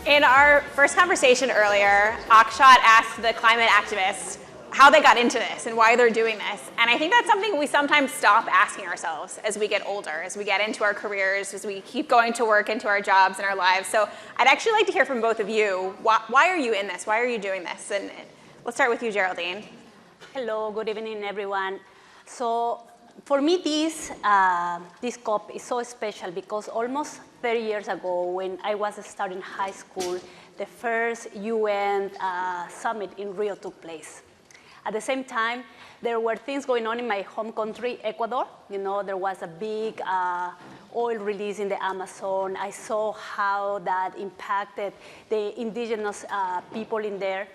In our first conversation earlier, Akshat asked the climate activists how they got into this and why they're doing this. And I think that's something we sometimes stop asking ourselves as we get older, as we get into our careers, as we keep going to work, into our jobs and our lives. So I'd actually like to hear from both of you. Why are you in this? Why are you doing this? And let's start with you, Geraldine. Hello, good evening, everyone. So for me, this COP is so special because almost 30 years ago, when I was starting high school, the first UN summit in Rio took place. At the same time, there were things going on in my home country, Ecuador. You know, there was a big oil release in the Amazon. I saw how that impacted the indigenous people in there.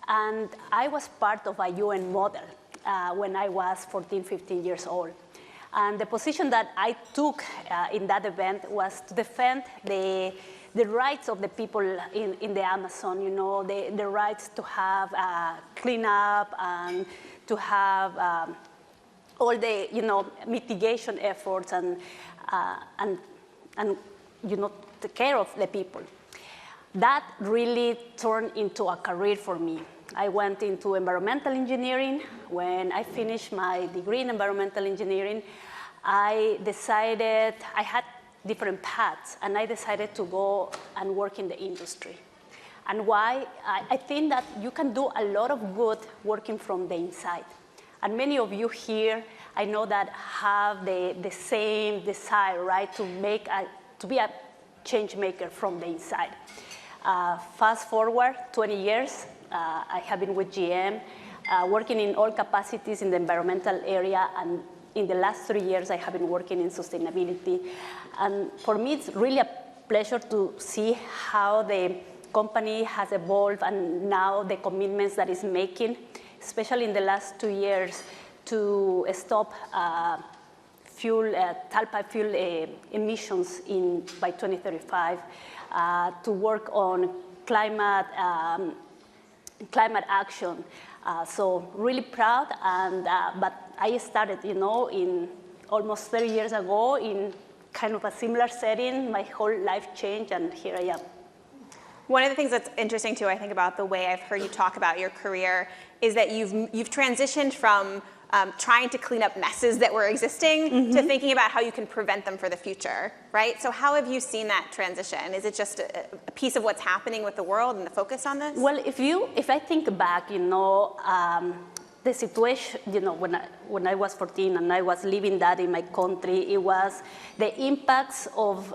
And I was part of a UN model when I was 14, 15 years old. And the position that I took in that event was to defend the rights of the people in the Amazon, you know, the rights to have cleanup and to have all the, you know, mitigation efforts and you know, take care of the people. That really turned into a career for me. I went into environmental engineering. When I finished my degree in environmental engineering, I decided I had different paths, and I decided to go and work in the industry. And why? I think that you can do a lot of good working from the inside. And many of you here, I know that have the same desire, right, to be a change maker from the inside. Fast forward 20 years, I have been with GM, working in all capacities in the environmental area, and in the last 3 years, I have been working in sustainability. And for me, it's really a pleasure to see how the company has evolved and now the commitments that it's making, especially in the last 2 years, to stop tailpipe fuel emissions by 2035, to work on climate action. So really proud, and but I started, you know, in almost 30 years ago in kind of a similar setting. My whole life changed, and here I am. One of the things that's interesting too, I think, about the way I've heard you talk about your career is that you've transitioned from trying to clean up messes that were existing to thinking about how you can prevent them for the future, right? So how have you seen that transition? Is it just a piece of what's happening with the world and the focus on this? Well, if I think back, you know, the situation, you know, when I was 14 and I was living that in my country, it was the impacts of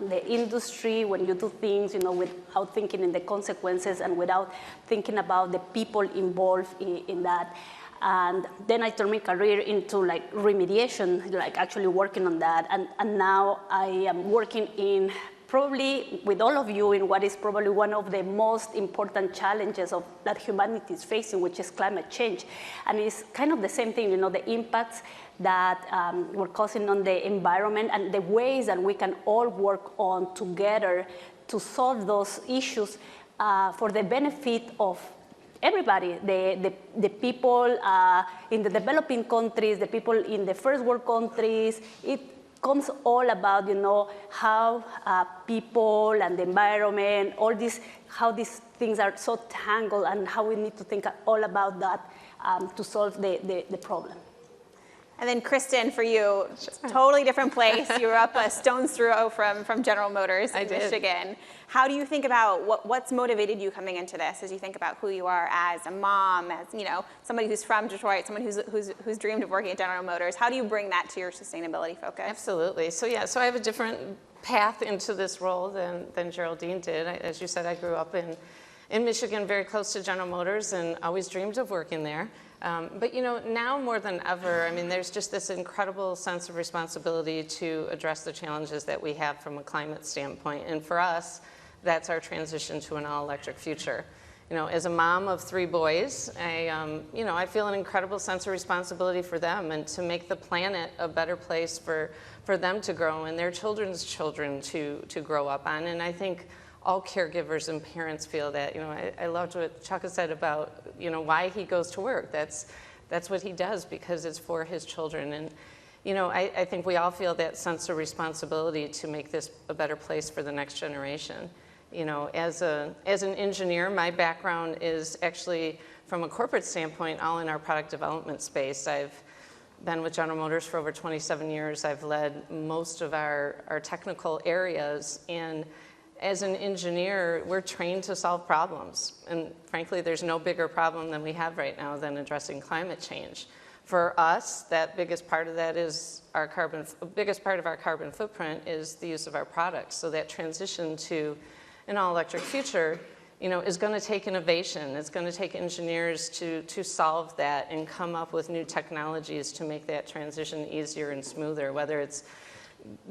the industry when you do things, you know, without thinking in the consequences and without thinking about the people involved in that. And then I turned my career into like remediation, like actually working on that. And now I am working in probably with all of you in what is probably one of the most important challenges that humanity is facing, which is climate change. And it's kind of the same thing, you know, the impacts that we're causing on the environment and the ways that we can all work on together to solve those issues for the benefit of everybody, the people in the developing countries, the people in the first world countries. It comes all about, you know, how people and the environment, all this, how these things are so tangled and how we need to think all about that to solve the problem. And then Kristen, for you, totally different place. You were up a stone's throw from General Motors in Michigan. How do you think about what's motivated you coming into this as you think about who you are as a mom, as, you know, somebody who's from Detroit, someone who's dreamed of working at General Motors? How do you bring that to your sustainability focus? Absolutely. So yeah, so I have a different path into this role than Geraldine did. As you said, I grew up in Michigan, very close to General Motors, and always dreamed of working there. But you know, now more than ever, I mean, there's just this incredible sense of responsibility to address the challenges that we have from a climate standpoint. And for us, that's our transition to an all-electric future. You know, as a mom of 3 boys, you know, I feel an incredible sense of responsibility for them and to make the planet a better place for them to grow and their children's children to grow up on. And I think all caregivers and parents feel that. You know, I loved what Chuck said about, you know, why he goes to work. That's what he does because it's for his children. And, you know, I think we all feel that sense of responsibility to make this a better place for the next generation. You know, as an engineer, my background is actually, from a corporate standpoint, all in our product development space. I've been with General Motors for over 27 years. I've led most of our technical areas, and as an engineer, we're trained to solve problems. And frankly, there's no bigger problem than we have right now than addressing climate change. For us, that biggest part of that is biggest part of our carbon footprint is the use of our products. So that transition to an all-electric future, you know, is going to take innovation. It's going to take engineers to solve that and come up with new technologies to make that transition easier and smoother, whether it's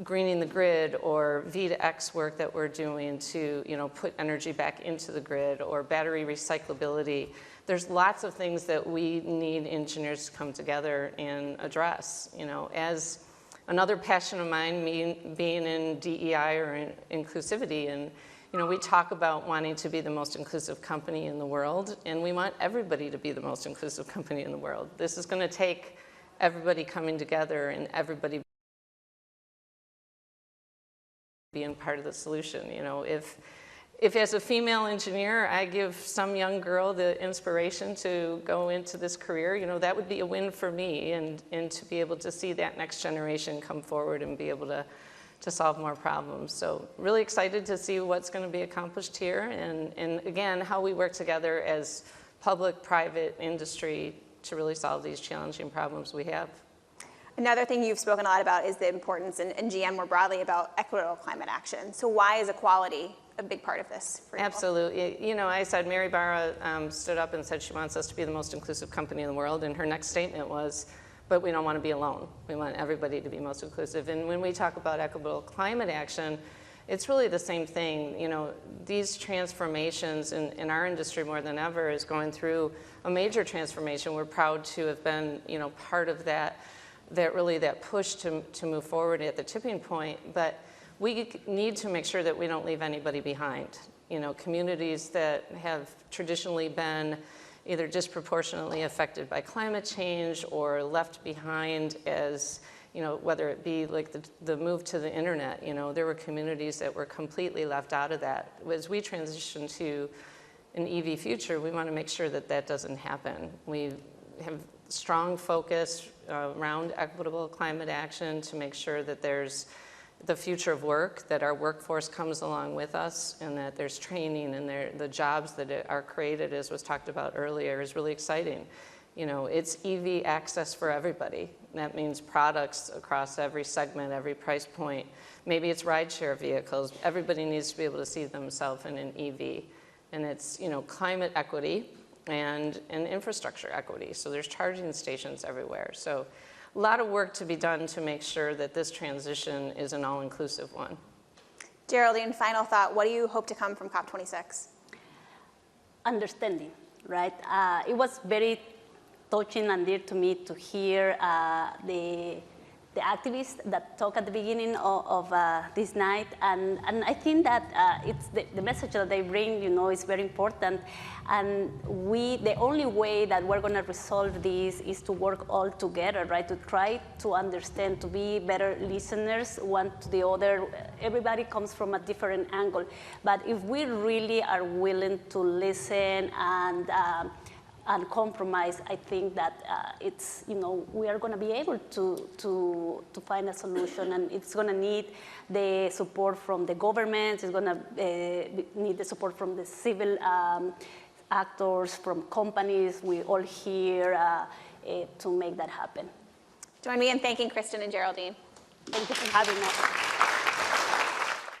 greening the grid or V2X work that we're doing to, you know, put energy back into the grid, or battery recyclability. There's lots of things that we need engineers to come together and address. You know, as another passion of mine, being in DEI or in inclusivity, and you know, we talk about wanting to be the most inclusive company in the world, and we want everybody to be the most inclusive company in the world. This is going to take everybody coming together and everybody being part of the solution. You know, if as a female engineer, I give some young girl the inspiration to go into this career, you know, that would be a win for me, and to be able to see that next generation come forward and be able to solve more problems. So really excited to see what's going to be accomplished here, and again, how we work together as public, private, industry to really solve these challenging problems we have. Another thing you've spoken a lot about is the importance, and GM more broadly, about equitable climate action. So why is equality a big part of this for you? Absolutely. You know, I said, Mary Barra stood up and said she wants us to be the most inclusive company in the world, and her next statement was, but we don't want to be alone. We want everybody to be most inclusive. And when we talk about equitable climate action, it's really the same thing. You know, these transformations in our industry more than ever is going through a major transformation. We're proud to have been, you know, part of that push to move forward at the tipping point. But we need to make sure that we don't leave anybody behind. You know, communities that have traditionally been either disproportionately affected by climate change or left behind as, you know, whether it be like the move to the internet, you know, there were communities that were completely left out of that. As we transition to an EV future, we want to make sure that that doesn't happen. We have strong focus around equitable climate action to make sure that there's the future of work, that our workforce comes along with us, and that there's training, and the jobs that are created, as was talked about earlier, is really exciting. You know, it's EV access for everybody. That means products across every segment, every price point. Maybe it's rideshare vehicles. Everybody needs to be able to see themselves in an EV. And it's, you know, climate equity and infrastructure equity. So there's charging stations everywhere. So a lot of work to be done to make sure that this transition is an all-inclusive one. Geraldine, final thought. What do you hope to come from COP26? Understanding, right? It was very touching and dear to me to hear the activists that talk at the beginning of this night, and I think that it's the message that they bring, you know, is very important, and the only way that we're going to resolve this is to work all together, right? To try to understand, to be better listeners one to the other. Everybody comes from a different angle, but if we really are willing to listen and compromise, I think that it's, you know, we are going to be able to find a solution, and it's going to need the support from the government. It's going to need the support from the civil actors, from companies. We all here to make that happen. Join me in thanking Kristen and Geraldine. Thank you for having us.